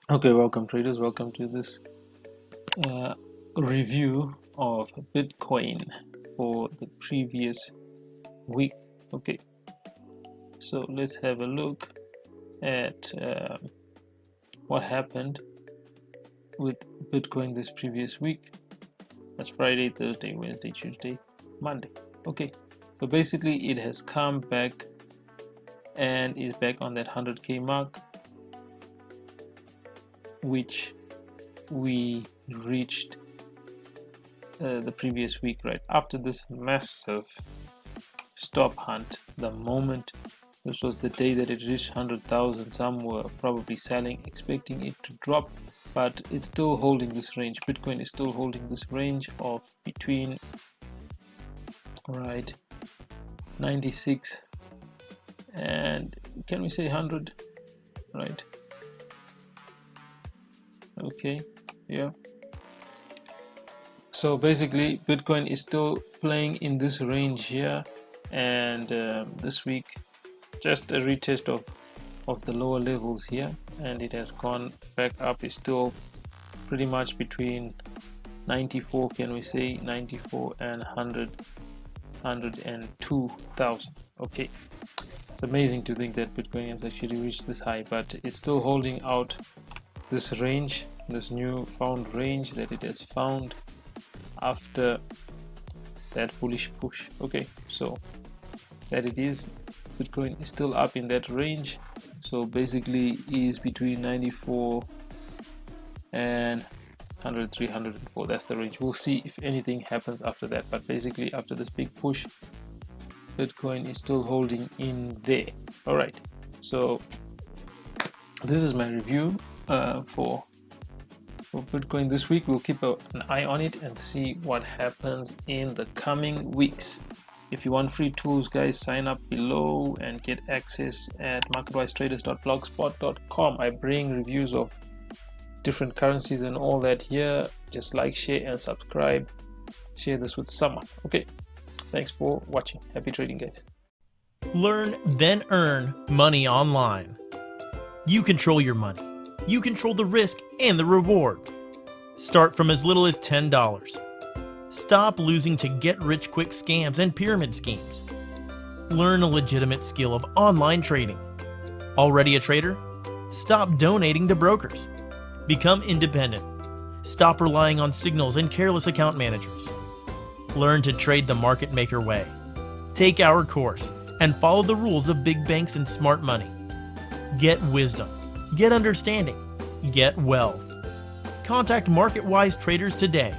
Okay, welcome traders. Welcome to this review of Bitcoin for the previous week. Okay, so let's have a look at what happened with Bitcoin this previous week. That's Friday, Thursday, Wednesday, Tuesday, Monday. Okay, so basically it has come back and is back on that 100k mark, which we reached the previous week, right after this massive stop hunt. The moment this was the day that it reached 100,000, some were probably selling, expecting it to drop, but it's still holding this range. Bitcoin is still holding this range of between 96 and, can we say 100, right? Okay, yeah. So basically Bitcoin is still playing in this range here, and this week just a retest of the lower levels here, and it has gone back up. It's still pretty much between 94, can we say 94 and 102,000. Okay, it's amazing to think that Bitcoin has actually reached this high, but it's still holding out this range, this new found range that it has found after that bullish push. Okay, so that it is, Bitcoin is still up in that range, so basically is between 94 and 103, 104. That's the range. We'll see if anything happens after that, but basically after this big push, Bitcoin is still holding in there. All right, so this is my review for Bitcoin this week. We'll keep an eye on it and see what happens in the coming weeks. If you want free tools, guys, sign up below and get access at marketwisetraders.blogspot.com. I bring reviews of different currencies and all that here. Just like, share, and subscribe. Share this with someone. Okay, thanks for watching. Happy trading, guys. Learn, then earn money online. You control your money. You control the risk and the reward. Start from as little as $10. Stop losing to get-rich-quick scams and pyramid schemes. Learn a legitimate skill of online trading. Already a trader? Stop donating to brokers. Become independent. Stop relying on signals and careless account managers. Learn to trade the market maker way. Take our course and follow the rules of big banks and smart money. Get wisdom. Get understanding. Get wealth. Contact MarketWise Traders today.